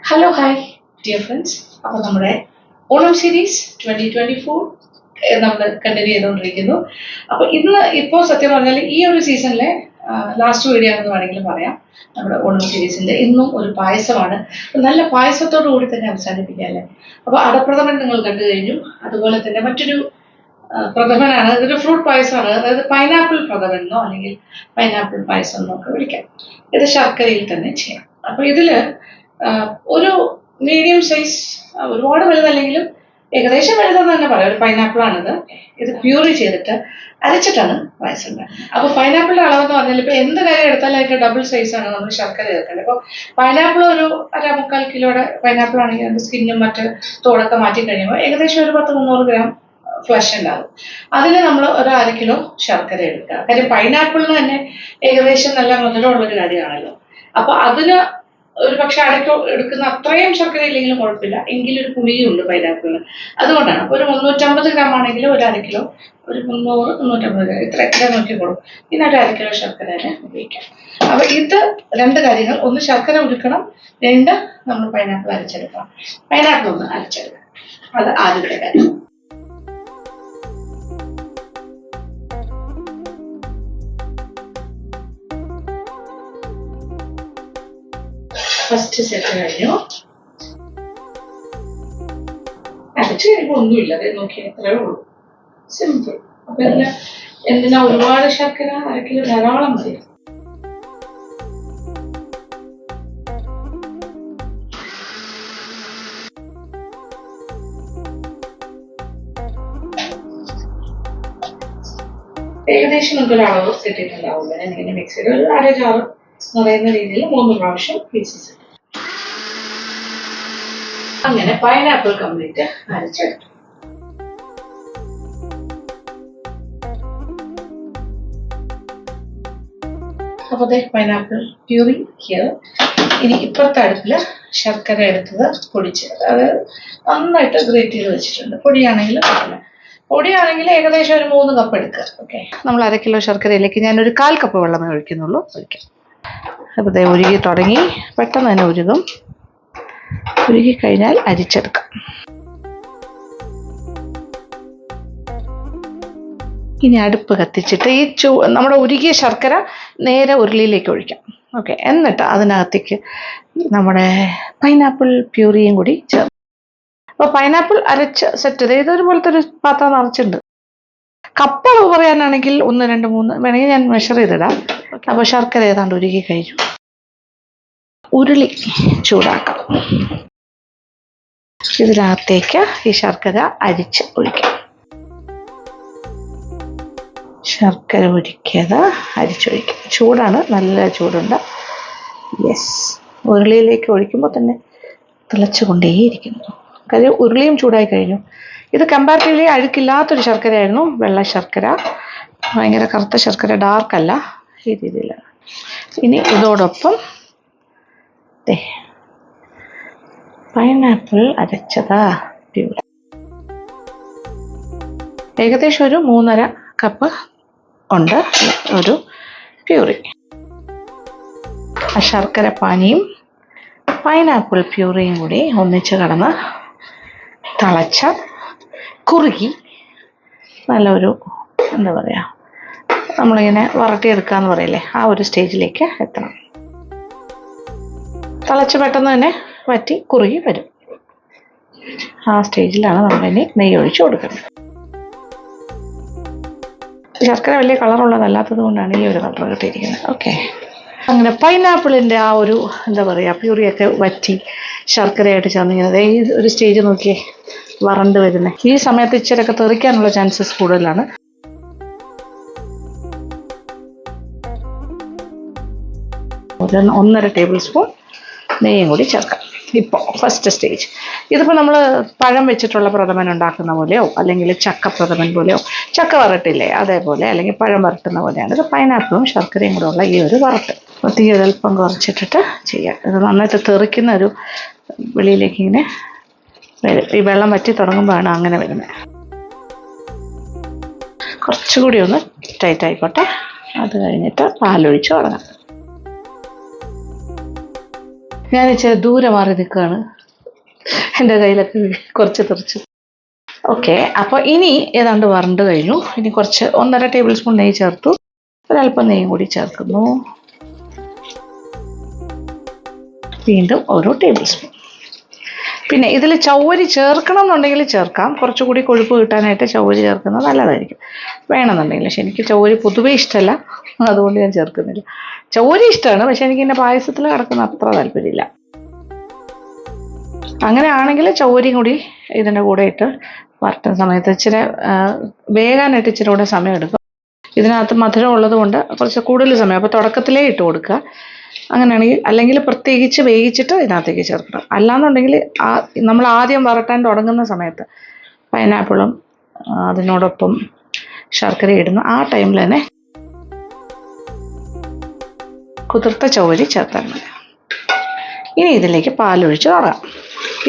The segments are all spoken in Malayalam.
Hello hi dear friends. അപ്പോൾ നമ്മുടെ ഓണം സീരീസ് 2024 നമ്മൾ കണ്ടിന്യൂ ചെയ്തുകൊണ്ടിരിക്കുന്നു. അപ്പോൾ ഇപ്പോൾ സത്യം പറഞ്ഞാൽ ഈ ഒരു സീസണിലെ ലാസ്റ്റ് വീഡിയോ എന്ന് വേണമെങ്കിലും പറയാം. നമ്മുടെ ഓണം സീരീസിൻ്റെ ഇന്നും ഒരു പായസമാണ്. നല്ല പായസത്തോടു കൂടി തന്നെ അവസാനിപ്പിക്കുക അല്ലേ. അപ്പോൾ അടപ്രഥമൻ നിങ്ങൾ കണ്ടു കഴിഞ്ഞു. അതുപോലെ തന്നെ മറ്റൊരു പ്രഥമനാണ്, ഇതൊരു ഫ്രൂട്ട് പായസമാണ്. അതായത് പൈനാപ്പിൾ പ്രഥമൻ എന്നോ അല്ലെങ്കിൽ പൈനാപ്പിൾ പായസം എന്നോ ഒക്കെ വിളിക്കാം. ഇത് ശർക്കരയിൽ തന്നെ ചെയ്യാം. അപ്പോൾ ഇതിൽ ഒരു മീഡിയം സൈസ്, ഒരുപാട് വലുതല്ലെങ്കിലും ഏകദേശം വലുതെന്ന് തന്നെ പറയാം, ഒരു പൈനാപ്പിളാണിത്. ഇത് പ്യൂറി ചെയ്തിട്ട് അരച്ചിട്ടാണ് പായസം ഉണ്ടാക്കുന്നത്. അപ്പോൾ പൈനാപ്പിളിൻ്റെ അളവെന്ന് പറഞ്ഞാൽ ഇപ്പോൾ എന്ത് കാര്യം എടുത്താലും അതിൻ്റെ ഡബിൾ സൈസാണ് നമ്മൾ ശർക്കര ചേർക്കേണ്ടത്. ഇപ്പോൾ പൈനാപ്പിൾ ഒരു 1.25 കിലോയുടെ പൈനാപ്പിൾ ആണെങ്കിൽ അതിൻ്റെ സ്കിന്നും മറ്റ് തോടൊക്കെ മാറ്റി കഴിയുമ്പോൾ ഏകദേശം ഒരു 10-300 ഗ്രാം ഫ്ലഷ് ഉണ്ടാകും. അതിന് നമ്മൾ ഒരു 1/2 കിലോ ശർക്കര എടുക്കുക. കാര്യം പൈനാപ്പിളിന് തന്നെ ഏകദേശം നല്ല മധുരമുള്ളൊരു കാര്യമാണല്ലോ. അപ്പോൾ അതിന് ഒരു പക്ഷെ എടുക്കുന്ന അത്രയും ശർക്കര ഇല്ലെങ്കിലും കുഴപ്പമില്ല, എങ്കിലും ഒരു പുളിയുണ്ട് പൈനാപ്പിളിന്. അതുകൊണ്ടാണ് അപ്പോൾ ഒരു 350 ഗ്രാം ആണെങ്കിൽ ഒരു 1/2 കിലോ, ഒരു 300-350 ഗ്രാം ഇത്ര നോക്കിക്കോളും. പിന്നെ ഒരു 1/2 കിലോ ശർക്കര തന്നെ ഉപയോഗിക്കാം. അപ്പോൾ ഇത് രണ്ട് കാര്യങ്ങൾ: ഒന്ന് ശർക്കര ഉരുക്കണം, രണ്ട് നമ്മൾ പൈനാപ്പിൾ അരച്ചെടുക്കണം. പൈനാപ്പിൾ ഒന്ന് അരച്ചെടുക്കണം, അത് ആദ്യത്തെ കാര്യം. ഫസ്റ്റ് സെറ്റ് കഴിഞ്ഞു. അരച്ച് കഴിയുമ്പോൾ ഒന്നുമില്ല, അത് നോക്കി എത്രയേ ഉള്ളൂ, സിമ്പിൾ. അപ്പൊ എന്തിനാ ഒരുപാട് ശർക്കര? 1/2 കിലോ ധാരാളം മതി. ഏകദേശം നമുക്കൊരു അളവ് കിട്ടിയിട്ടുണ്ടാവില്ല. ഞാനിങ്ങനെ മിക്സിയിൽ ഒരു 1/2 ജാറ് നിറയുന്ന രീതിയിൽ 3 പ്രാവശ്യം പീസസ്. അങ്ങനെ പൈനാപ്പിൾ കംപ്ലീറ്റ് അരച്ചെടുത്തു. അപ്പോൾ പൈനാപ്പിൾ പ്യൂറി ഹിയർ. ഇനി ഇപ്പുറത്തെ അടുപ്പിൽ ശർക്കര എടുത്തത് പൊടിച്ച്, അത് നന്നായിട്ട് ഗ്രേറ്റ് ചെയ്ത് വെച്ചിട്ടുണ്ട്. പൊടിയാണെങ്കിൽ പൊടിയാണെങ്കിൽ ഏകദേശം ഒരു 3 കപ്പ് എടുക്കുക. ഓക്കെ, നമ്മൾ 1/2 കിലോ ശർക്കരയിലേക്ക് ഞാനൊരു 1/4 കപ്പ് വെള്ളമേ ഒഴിക്കുന്നുള്ളൂ. ഒഴിക്കാം. അപ്പോൾ ഉരുകി തുടങ്ങി, പെട്ടെന്ന് തന്നെ ഉരുകും. ഉരുകി കഴിഞ്ഞാൽ അരിച്ചെടുക്കാം. ഇനി അടുപ്പ് കത്തിച്ചിട്ട് ഈ നമ്മുടെ ഉരുകിയ ശർക്കര നേരെ ഉരുളിയിലേക്ക് ഒഴിക്കാം. ഓക്കെ, എന്നിട്ട് അതിനകത്തേക്ക് നമ്മുടെ പൈനാപ്പിൾ പ്യൂറിയും കൂടി ചേർക്കും. അപ്പോൾ പൈനാപ്പിൾ അരച്ച് സെറ്റ് ചെയ്ത് ഇതൊരുപോലത്തെ ഒരു പാത്രം നിറച്ചിട്ടുണ്ട്. കപ്പളവ് പറയാനാണെങ്കിൽ 1, 2, 3 വേണമെങ്കിൽ ഞാൻ മെഷർ ചെയ്തിടാം. അപ്പോൾ ശർക്കര ഏതാണ്ട് ഉരുകി കഴിഞ്ഞു. ഉരുളി ചൂടാക്കാം. ഇതിനകത്തേക്ക് ഈ ശർക്കര അരിച്ച് ഒഴിക്കാം. ശർക്കര ഉരുക്കിയത് അരിച്ചൊഴിക്കാം. ചൂടാണ്, നല്ല ചൂടുണ്ട്. യെസ്, ഉരുളിയിലേക്ക് ഒഴിക്കുമ്പോൾ തന്നെ തിളച്ചുകൊണ്ടേയിരിക്കുന്നു. കാര്യം ഉരുളിയും ചൂടായി കഴിഞ്ഞു. ഇത് കമ്പാരിറ്റീവ്ലി അഴുക്കില്ലാത്തൊരു ശർക്കരയായിരുന്നു, വെള്ള ശർക്കര, ഭയങ്കര കറുത്ത ശർക്കര, ഡാർക്കല്ല, ഈ രീതിയിലാണ്. ഇനി ഇതോടൊപ്പം പൈനാപ്പിൾ അരച്ചതാ പ്യൂറി, ഏകദേശം ഒരു 3.5 കപ്പ് ഉണ്ട് ഒരു പ്യൂറി. ആ ശർക്കര പാനിയും പൈനാപ്പിൾ പ്യൂറിയും കൂടി ഒന്നിച്ച് കടന്ന് തിളച്ച കുറുകി നല്ലൊരു എന്താ പറയുക, നമ്മളിങ്ങനെ വരട്ടിയെടുക്കാന്ന് പറയില്ലേ, ആ ഒരു സ്റ്റേജിലേക്ക് എത്തണം. തിളച്ച് പെട്ടെന്ന് തന്നെ വറ്റി കുറുകി വരും. ആ സ്റ്റേജിലാണ് നമ്മളിനി നെയ്യ് ഒഴിച്ച് കൊടുക്കുന്നത്. ശർക്കര വലിയ കളറുള്ളതല്ലാത്തത് കൊണ്ടാണ് ഈ ഒരു കളർ കിട്ടിയിരിക്കുന്നത്. ഓക്കെ, അങ്ങനെ പൈനാപ്പിളിൻ്റെ ആ ഒരു എന്താ പറയുക, പ്യൂറിയൊക്കെ വറ്റി ശർക്കരയായിട്ട് ചേർന്നിങ്ങനെ ഈ ഒരു സ്റ്റേജ് നോക്കിയേ, വറണ്ട് വരുന്നത്. ഈ സമയത്ത് ഇച്ചിരൊക്കെ തെറിക്കാനുള്ള ചാൻസസ് കൂടുതലാണ്. ഒരു 1.5 ടേബിൾ സ്പൂൺ നെയ്യും കൂടി ചേർക്കാം. ഇപ്പോൾ ഫസ്റ്റ് സ്റ്റേജ്. ഇതിപ്പോൾ നമ്മൾ പഴം വെച്ചിട്ടുള്ള പ്രഥമൻ ഉണ്ടാക്കുന്ന പോലെയോ അല്ലെങ്കിൽ ചക്ക പ്രഥമൻ പോലെയോ, ചക്ക വരട്ടില്ലേ അതേപോലെ, അല്ലെങ്കിൽ പഴം വരട്ടുന്ന പോലെയാണ്. ഇത് പൈനാപ്പിളും ശർക്കരയും കൂടെ ഉള്ള ഈ ഒരു വരട്ട്. തീ ഒരൽപ്പം കുറച്ചിട്ടിട്ട് ചെയ്യാം. ഇത് നന്നായിട്ട് തെറിക്കുന്ന ഒരു വെളിയിലേക്ക് ഇങ്ങനെ വരും. ഈ വെള്ളം വറ്റി തുടങ്ങുമ്പോഴാണ് അങ്ങനെ വരുന്നത്. കുറച്ചുകൂടി ഒന്ന് ടൈറ്റ് ആയിക്കോട്ടെ. അത് കഴിഞ്ഞിട്ട് പാലൊഴിച്ച് തുടങ്ങാം. ഞാൻ ഇച്ചിരി ദൂരെ മാറി നിൽക്കുകയാണ്, എൻ്റെ കയ്യിലൊക്കെ കുറച്ച് തെറിച്ചു. ഓക്കെ, അപ്പോൾ ഇനി ഏതാണ്ട് വരണ്ട് കഴിഞ്ഞു. ഇനി കുറച്ച് 1.5 ടേബിൾ സ്പൂൺ നെയ്യ് ചേർത്തു. ഒരല്പം നെയ്യും കൂടി ചേർക്കുന്നു. വീണ്ടും 1 ടേബിൾ സ്പൂൺ. പിന്നെ ഇതിൽ ചൗവരി ചേർക്കണം എന്നുണ്ടെങ്കിൽ ചേർക്കാം. കുറച്ചുകൂടി കൊഴുപ്പ് കിട്ടാനായിട്ട് ചൗവരി ചേർക്കുന്നത് നല്ലതായിരിക്കും വേണമെന്നുണ്ടെങ്കിൽ. പക്ഷെ എനിക്ക് ചൗവരി പൊതുവേ ഇഷ്ടമല്ല, അതുകൊണ്ട് ഞാൻ ചേർക്കുന്നില്ല. ചൗവരി ഇഷ്ടമാണ്, പക്ഷെ എനിക്ക് എൻ്റെ പായസത്തിൽ കിടക്കുന്ന അത്ര താല്പര്യമില്ല. അങ്ങനെയാണെങ്കിൽ ചൗവരിയും കൂടി ഇതിൻ്റെ കൂടെ ഇട്ട് വറുട്ടുന്ന സമയത്ത് ഇച്ചിരി വേകാനായിട്ട് ഇച്ചിരി കൂടെ സമയം എടുക്കും. ഇതിനകത്ത് മധുരം ഉള്ളത് കൊണ്ട് കുറച്ച് കൂടുതൽ സമയം, അപ്പോൾ തുടക്കത്തിലേ ഇട്ട് കൊടുക്കുക. അങ്ങനെയാണെങ്കിൽ, അല്ലെങ്കിൽ പ്രത്യേകിച്ച് വേവിച്ചിട്ട് ഇതിനകത്തേക്ക് ചേർക്കണം. അല്ലാന്നുണ്ടെങ്കിൽ നമ്മൾ ആദ്യം വരട്ടാൻ തുടങ്ങുന്ന സമയത്ത് പൈനാപ്പിളും അതിനോടൊപ്പം ശർക്കര ഇടുന്ന ആ ടൈമിൽ തന്നെ കുതിർത്ത ചൗവരി ചേർത്താൽ മതി. ഇനി ഇതിലേക്ക് പാലൊഴിച്ച് തുടങ്ങാം.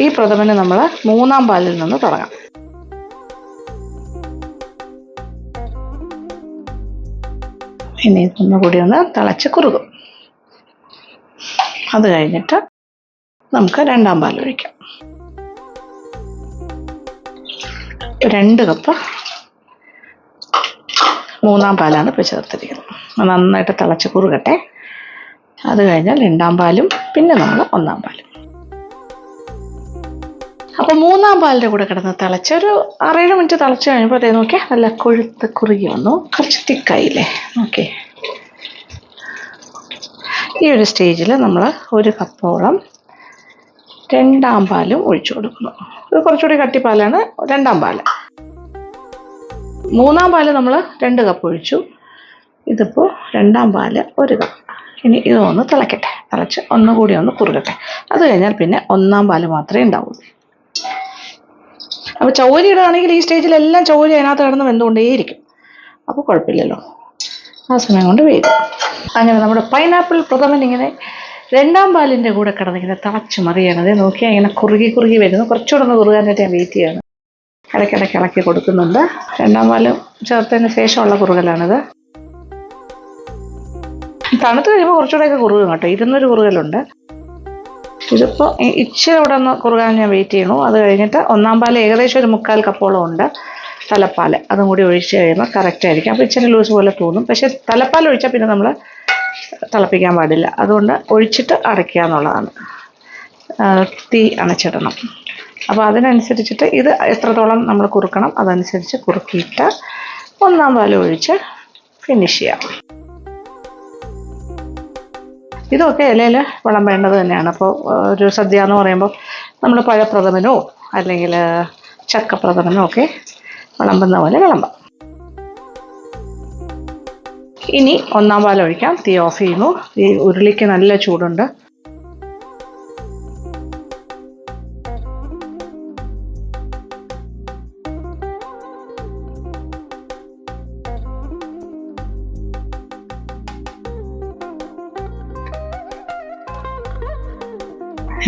ഈ പ്രഥമന് നമ്മൾ 3-ാം പാലിൽ നിന്ന് തുടങ്ങാം. ഇനി ഇതൊന്നുകൂടി ഒന്ന് തിളച്ച് കുറുകും. അത് കഴിഞ്ഞിട്ട് നമുക്ക് 2-ാം പാൽ ഒഴിക്കാം. 2 കപ്പ് 3-ാം പാലാണ് ഇപ്പോൾ ചേർത്തിരിക്കുന്നത്. നന്നായിട്ട് തിളച്ച് കുറുകട്ടെ. അത് കഴിഞ്ഞാൽ 2-ാം പാലും പിന്നെ നമ്മൾ 1-ാം പാലും. അപ്പോൾ 3-ാം പാലിൻ്റെ കൂടെ കിടന്ന് തിളച്ച് ഒരു 6-7 മിനിറ്റ് തിളച്ച് കഴിയുമ്പോൾ അതേ നോക്കിയാൽ നല്ല കൊഴുത്ത് കുറുകി വന്നു. കുറച്ച് തിക്കായില്ലേ? ഓക്കെ, ഈ ഒരു സ്റ്റേജിൽ നമ്മൾ 1 കപ്പോളം 2-ാം പാലും ഒഴിച്ചു കൊടുക്കുന്നു. ഇത് കുറച്ചുകൂടി കട്ടിപ്പാലാണ് 2-ാം പാല്. 3-ാം പാല് നമ്മൾ 2 കപ്പ് ഒഴിച്ചു. ഇതിപ്പോൾ 2-ാം പാല് 1 കപ്പ്. ഇനി ഇതൊന്ന് തിളക്കട്ടെ, തിളച്ച് ഒന്നുകൂടി ഒന്ന് കുറുകട്ടെ. അത് കഴിഞ്ഞാൽ പിന്നെ 1-ാം പാല് മാത്രമേ ഉണ്ടാവുള്ളൂ. അപ്പോൾ ചൗവരി ഇടുകയാണെങ്കിൽ ഈ സ്റ്റേജിലെല്ലാം ചൗവരി അതിനകത്ത് കിടന്ന് വെന്തുകൊണ്ടേയിരിക്കും, അപ്പോൾ കുഴപ്പമില്ലല്ലോ. ആ സമയം കൊണ്ട് വേഗം. അങ്ങനെ നമ്മുടെ പൈനാപ്പിൾ പ്രഥമൻ ഇങ്ങനെ 2-ാം പാലിൻ്റെ കൂടെ കിടന്നിങ്ങനെ തിളച്ച് മറിയണത് നോക്കിയാൽ ഇങ്ങനെ കുറുകി കുറുകി വരുന്നു. കുറച്ചുകൂടെ ഒന്ന് കുറുകാനായിട്ട് ഞാൻ വെയിറ്റ് ചെയ്യാണ്. ഇടയ്ക്കിടയ്ക്ക് ഇളക്കി കൊടുക്കുന്നുണ്ട്. 2-ാം പാല് ചേർത്തതിന് ശേഷമുള്ള കുറുകലാണിത്. തണുത്ത് കഴിയുമ്പോൾ കുറച്ചുകൂടെയൊക്കെ കുറുകും കേട്ടോ. 200 കുറുകലുണ്ട്. ഇതിപ്പോൾ ഇച്ചിരി ഇവിടെ ഒന്ന് കുറുകാൻ ഞാൻ വെയിറ്റ് ചെയ്യണു. അത് കഴിഞ്ഞിട്ട് 1-ാം പാല് ഏകദേശം ഒരു 3/4 കപ്പോളം ഉണ്ട്. തലപ്പാൽ അതും കൂടി ഒഴിച്ച് കഴിയുമ്പോൾ കറക്റ്റ് ആയിരിക്കും. അപ്പോൾ ഇച്ചിരി ലൂസ് പോലെ തോന്നും. പക്ഷേ തലപ്പാൽ ഒഴിച്ചാൽ പിന്നെ നമ്മൾ തിളപ്പിക്കാൻ പാടില്ല. അതുകൊണ്ട് ഒഴിച്ചിട്ട് അടയ്ക്കുക എന്നുള്ളതാണ്. തീ അണച്ചിടണം. അപ്പോൾ അതിനനുസരിച്ചിട്ട് ഇത് എത്രത്തോളം നമ്മൾ കുറുക്കണം അതനുസരിച്ച് കുറുക്കിയിട്ട് 1-ാം പാൽ ഒഴിച്ച് ഫിനിഷ് ചെയ്യാം. ഇതൊക്കെ ഇലയിൽ വിളമ്പേണ്ടത് തന്നെയാണ്. അപ്പോൾ ഒരു സദ്യ എന്ന് പറയുമ്പോൾ നമ്മൾ പഴപ്രഥമനോ അല്ലെങ്കിൽ ചക്കപ്രഥമനോ ഒക്കെ വിളമ്പുന്ന പോലെ വിളമ്പാം. ഇനി 1-ാം പാൽ ഒഴിക്കാം. തീ ഓഫ് ചെയ്യുന്നു. ഈ ഉരുളിക്ക് നല്ല ചൂടുണ്ട്.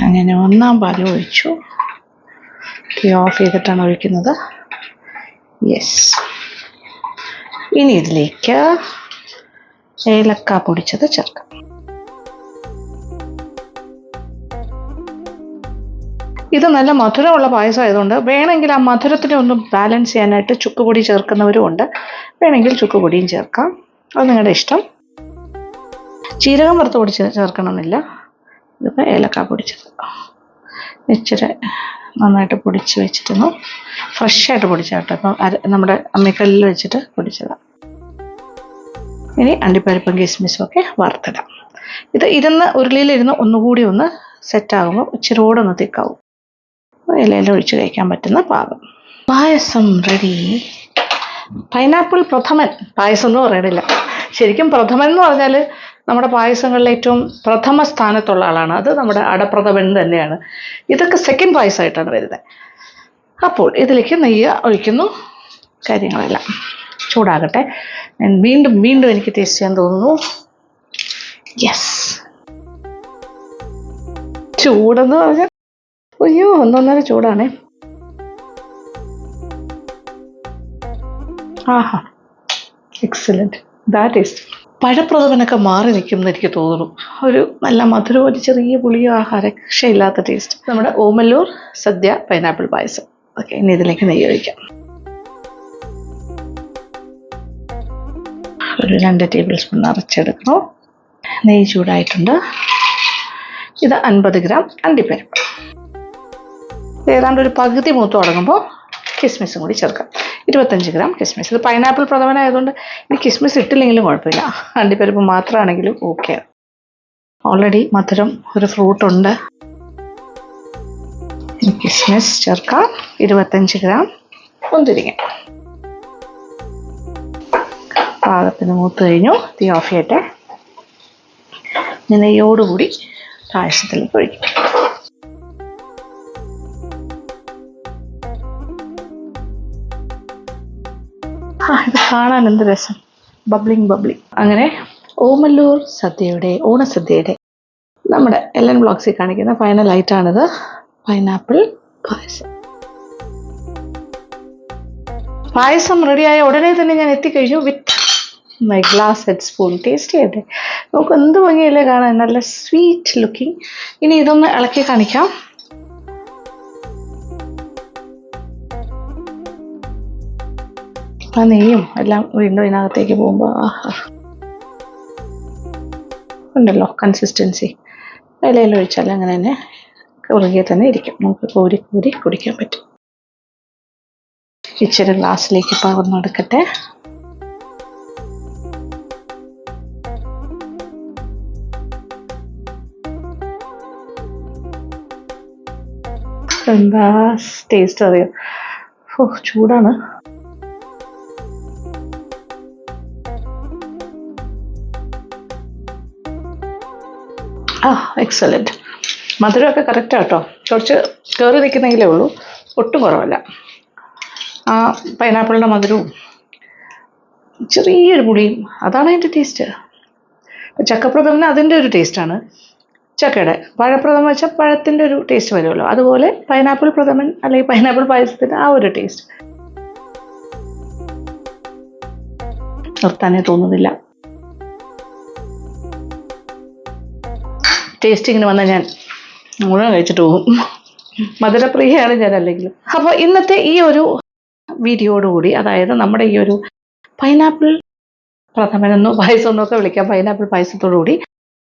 അങ്ങനെ 1-ാം പാൽ ഒഴിച്ചു. തീ ഓഫ് ചെയ്തിട്ടാണ് ഒഴിക്കുന്നത്. യെസ്. ഇനി ഇതിലേക്ക് ഏലക്ക പൊടിച്ചത് ചേർക്കാം. ഇത് നല്ല മധുരമുള്ള പായസം ആയതുകൊണ്ട് വേണമെങ്കിൽ ആ മധുരത്തിനെ ഒന്ന് ബാലൻസ് ചെയ്യാനായിട്ട് ചുക്കുപൊടി ചേർക്കുന്നവരും ഉണ്ട്. വേണമെങ്കിൽ ചുക്കുപൊടിയും ചേർക്കാം, അത് നിങ്ങളുടെ ഇഷ്ടം. ജീരകം വറുത്ത് പൊടിച്ച് ചേർക്കണമെന്നില്ല. ഇതിപ്പോൾ ഏലക്ക പൊടിച്ചത് ഇച്ചിരി നന്നായിട്ട് പൊടിച്ച് വെച്ചിട്ടൊന്ന് ഫ്രഷായിട്ട് പൊടിച്ചാട്ടോ. ഇപ്പം നമ്മുടെ അമ്മിക്കല്ലിൽ വെച്ചിട്ട് പൊടിച്ചതാണ്. ഇനി അണ്ടിപ്പരിപ്പും കിസ്മിസും ഒക്കെ വറുത്തിടാം. ഇത് ഉരുളിയിലിരുന്ന് ഒന്നുകൂടി ഒന്ന് സെറ്റാകുമ്പോൾ ഇച്ചിരി കൂടെ ഒന്ന് തിക്കാവും. ഇലയിൽ ഒഴിച്ച് കഴിക്കാൻ പറ്റുന്ന പാകം. പായസം റെഡി. പൈനാപ്പിൾ പ്രഥമൻ. പായസം എന്ന് പറയണില്ല, ശരിക്കും പ്രഥമൻ എന്ന് പറഞ്ഞാൽ നമ്മുടെ പായസങ്ങളിൽ ഏറ്റവും പ്രഥമ സ്ഥാനത്തുള്ള ആളാണ്. അത് നമ്മുടെ അടപ്രഥമൻ തന്നെയാണ്. ഇതൊക്കെ സെക്കൻഡ് പായസമായിട്ടാണ് വരുന്നത്. അപ്പോൾ ഇതിലേക്ക് നെയ്യ് ഒഴിക്കുന്നു. കാര്യങ്ങളെല്ലാം ചൂടാകട്ടെ. ഞാൻ വീണ്ടും എനിക്ക് ടേസ്റ്റ് ചെയ്യാൻ തോന്നുന്നു. യെസ്, ചൂടെന്ന് പറഞ്ഞാൽ അയ്യോ ഒന്നൊന്നര ചൂടാണേ. ആഹാ, എക്സലന്റ്. ദാറ്റ് ഈസ് പഴപ്രഥമനൊക്കെ മാറി നിൽക്കുമെന്ന് എനിക്ക് തോന്നുന്നു. ഒരു നല്ല മധുരവും ഒരു ചെറിയ പുളിയോ രക്ഷയില്ലാത്ത ടേസ്റ്റ്. നമ്മുടെ ഓമല്ലൂർ സദ്യ പൈനാപ്പിൾ പായസം. ഓക്കെ, ഇനി ഇതിലേക്ക് നെയ്യ് ഒഴിക്കാം. ഒരു 2 ടേബിൾ സ്പൂൺ നിറച്ചെടുക്കണം. നെയ്യ് ചൂടായിട്ടുണ്ട്. ഇത് 50 ഗ്രാം അണ്ടിപ്പരിപ്പ്. ഏതാണ്ട് ഒരു പകുതി മൂത്ത് തുടങ്ങുമ്പോൾ കിസ്മിസും കൂടി ചേർക്കാം. 25 ഗ്രാം കിസ്മിസ്. ഇത് പൈനാപ്പിൾ പ്രഥമനായതുകൊണ്ട് ഇനി കിസ്മിസ് ഇട്ടില്ലെങ്കിലും കുഴപ്പമില്ല, അണ്ടിപ്പരിപ്പ് മാത്രമാണെങ്കിലും ഓക്കെ. ഓൾറെഡി മധുരം ഒരു ഫ്രൂട്ടുണ്ട്. കിസ്മിസ് ചേർക്കാം. 25 ഗ്രാം മുന്തിരിങ്ങ. പാകത്തിന് മൂത്ത് കഴിഞ്ഞു. തീ ഓഫ് ചെയ്യട്ടെ. നെയ്യോടുകൂടി പായസത്തിലേക്ക് ഒഴിക്കും. ഇത് കാണാൻ എന്ത് രസം, ബബ്ലിങ്. അങ്ങനെ ഓമല്ലൂർ സദ്യയുടെ ഓണസദ്യയുടെ നമ്മുടെ LN വ്ളോഗ്സിൽ കാണിക്കുന്ന ഫൈനൽ ആയിട്ടാണിത്, പൈനാപ്പിൾ പായസം. പായസം റെഡിയായ ഉടനെ തന്നെ ഞാൻ എത്തിക്കഴിഞ്ഞു with my glass head spoon. Taste ചെയ്യട്ടെ. നമുക്ക് എന്ത് ഭംഗിയല്ലേ കാണാൻ, നല്ല സ്വീറ്റ് ലുക്കിംഗ്. ഇനി ഇതൊന്ന് ഇളക്കി കാണിക്കാം. ആ നെയ്യും എല്ലാം വീണ്ടും ഇതിനകത്തേക്ക് പോകുമ്പോൾ ഉണ്ടല്ലോ കൺസിസ്റ്റൻസി. ഇലയിൽ ഒഴിച്ചാൽ അങ്ങനെ തന്നെ കുറുകിയ തന്നെ ഇരിക്കും. നമുക്ക് കോരി കുടിക്കാൻ പറ്റും. ഇച്ചിരി ഗ്ലാസ്സിലേക്ക് പകർന്നെടുക്കട്ടെ. എന്താ ടേസ്റ്റ് അറിയാം. ചൂടാണ്. എക്സലൻറ്റ്. മധുരമൊക്കെ കറക്റ്റാണ് കേട്ടോ. കുറച്ച് കയറി നിൽക്കുന്നെങ്കിലേ ഉള്ളൂ, ഒട്ടും കുറവല്ല. ആ പൈനാപ്പിളിൻ്റെ മധുരവും ചെറിയൊരു പുളിയും, അതാണ് അതിൻ്റെ ടേസ്റ്റ്. ചക്കപ്രഥമന് അതിൻ്റെ ഒരു ടേസ്റ്റാണ്. ചക്കയുടെ പഴപ്രഥമൻ വെച്ചാൽ പഴത്തിൻ്റെ ഒരു ടേസ്റ്റ് വരുമല്ലോ, അതുപോലെ പൈനാപ്പിൾ പ്രഥമൻ അല്ലെങ്കിൽ പൈനാപ്പിൾ പായസത്തിന് ആ ഒരു ടേസ്റ്റ്. നിർത്താനേ തോന്നുന്നില്ല. ടേസ്റ്റിങ്ങിന് വന്നാൽ ഞാൻ മുഴുവൻ കഴിച്ചിട്ട് പോകും. മധുരപ്രിയയാണ് ഞാൻ അല്ലെങ്കിലും. അപ്പോൾ ഇന്നത്തെ ഈ ഒരു വീഡിയോയോടുകൂടി, അതായത് നമ്മുടെ ഈ ഒരു പൈനാപ്പിൾ പ്രഥമനെന്നോ പായസമെന്നോ ഒക്കെ വിളിക്കാം, പൈനാപ്പിൾ പായസത്തോടുകൂടി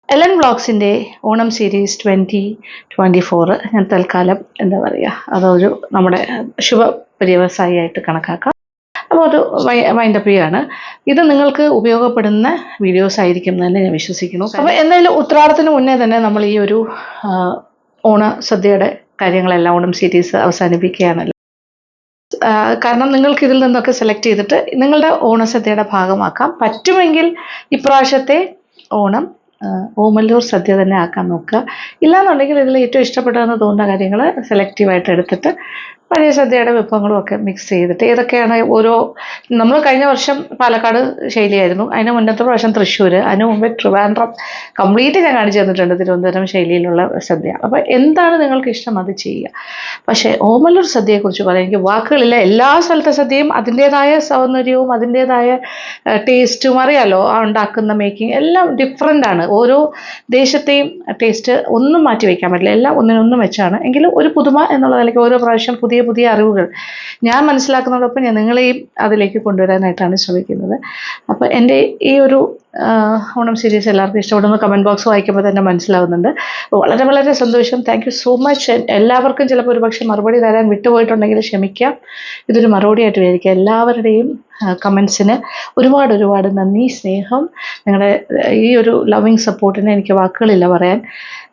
LN വ്ളോഗ്സിൻ്റെ ഓണം സീരീസ് 2024 ഞാൻ തൽക്കാലം എന്താ പറയുക, അതൊരു നമ്മുടെ ശുഭപര്യവസായിയായിട്ട് കണക്കാക്കാം. അപ്പോൾ അത് വൈൻഡപ്പ് ചെയ്യാണ്. ഇത് നിങ്ങൾക്ക് ഉപയോഗപ്പെടുന്ന വീഡിയോസ് ആയിരിക്കും എന്ന് തന്നെ ഞാൻ വിശ്വസിക്കുന്നു. അപ്പോൾ എന്തായാലും ഉത്രാടത്തിന് മുന്നേ തന്നെ നമ്മൾ ഈ ഒരു ഓണസദ്യയുടെ കാര്യങ്ങളെല്ലാം, ഓണം സീരീസ് അവസാനിപ്പിക്കുകയാണല്ലോ. കാരണം നിങ്ങൾക്ക് ഇതിൽ നിന്നൊക്കെ സെലക്ട് ചെയ്തിട്ട് നിങ്ങളുടെ ഓണസദ്യയുടെ ഭാഗമാക്കാം. പറ്റുമെങ്കിൽ ഇപ്രാവശ്യത്തെ ഓണം ഓമല്ലൂർ സദ്യ തന്നെ ആക്കാൻ നോക്കുക. ഇല്ലാന്നുണ്ടെങ്കിൽ ഇതിൽ ഏറ്റവും ഇഷ്ടപ്പെട്ടതെന്ന് തോന്നുന്ന കാര്യങ്ങൾ സെലക്റ്റീവായിട്ട് എടുത്തിട്ട് പഴയ സദ്യയുടെ വിഭവങ്ങളും ഒക്കെ മിക്സ് ചെയ്തിട്ട്, ഏതൊക്കെയാണ് ഓരോ, നമ്മൾ കഴിഞ്ഞ വർഷം പാലക്കാട് ശൈലിയായിരുന്നു, അതിന് മുന്നത്തെ പ്രാവശ്യം തൃശ്ശൂർ, അതിന് മുമ്പേ ട്രിവാൻഡ്രം കംപ്ലീറ്റ് ഞാൻ കാണിച്ചു തന്നിട്ടുണ്ട് തിരുവനന്തപുരം ശൈലിയിലുള്ള സദ്യ. അപ്പോൾ എന്താണ് നിങ്ങൾക്ക് ഇഷ്ടം അത് ചെയ്യുക. പക്ഷേ ഓമല്ലൂർ സദ്യയെക്കുറിച്ച് പറയാൻ എനിക്ക് വാക്കുകളില്ല. എല്ലാ സ്ഥലത്തെ സദ്യയും അതിൻ്റേതായ സൗന്ദര്യവും അതിൻ്റേതായ ടേസ്റ്റും അറിയാലോ, ഉണ്ടാക്കുന്ന മേക്കിംഗ് എല്ലാം ഡിഫറെൻ്റ് ആണ്. ഓരോ ദേശത്തെയും ടേസ്റ്റ് ഒന്നും മാറ്റി വയ്ക്കാൻ പറ്റില്ല, എല്ലാം ഒന്നിനൊന്നും വെച്ചാണ്. എങ്കിലും ഒരു പുതുമ എന്നുള്ള നിലയ്ക്ക് ഓരോ പ്രാവശ്യം പുതിയ അറിവുകൾ ഞാൻ മനസ്സിലാക്കുന്നതോടൊപ്പം ഞാൻ നിങ്ങളെയും അതിലേക്ക് കൊണ്ടുവരാനായിട്ടാണ് ശ്രമിക്കുന്നത്. അപ്പോൾ എൻ്റെ ഈ ഒരു ഓണം സീരീസ് എല്ലാവർക്കും ഇഷ്ടപ്പെടുന്നു. കമൻറ്റ് ബോക്സ് വായിക്കുമ്പോൾ തന്നെ മനസ്സിലാവുന്നുണ്ട്. വളരെ സന്തോഷം. Thank you so much. എല്ലാവർക്കും ചിലപ്പോൾ ഒരുപക്ഷെ മറുപടി തരാൻ വിട്ടുപോയിട്ടുണ്ടെങ്കിൽ ക്ഷമിക്കാം. ഇതൊരു മറുപടിയായിട്ട് വിചാരിക്കുക. എല്ലാവരുടെയും കമൻസിന് ഒരുപാട് നന്ദി, സ്നേഹം. നിങ്ങളുടെ ഈ ഒരു ലവിങ് സപ്പോർട്ടിന് എനിക്ക് വാക്കുകളില്ല പറയാൻ.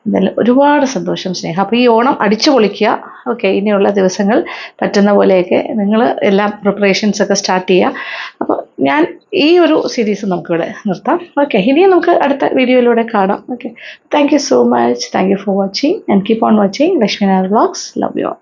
എന്തായാലും ഒരുപാട് സന്തോഷം, സ്നേഹം. അപ്പോൾ ഈ ഓണം അടിച്ചു പൊളിക്കുക. ഓക്കെ, ഇനിയുള്ള ദിവസങ്ങൾ പറ്റുന്ന പോലെയൊക്കെ നിങ്ങൾ എല്ലാ പ്രിപ്പറേഷൻസൊക്കെ സ്റ്റാർട്ട് ചെയ്യുക. അപ്പോൾ ഞാൻ ഈ ഒരു സീരീസ് നമുക്കിവിടെ നിർത്താം. ഓക്കെ, ഇനിയും നമുക്ക് അടുത്ത വീഡിയോയിലൂടെ കാണാം. Okay, thank you so much. Thank you for watching and keep on watching Lakshmi Nair vlogs. Love you all.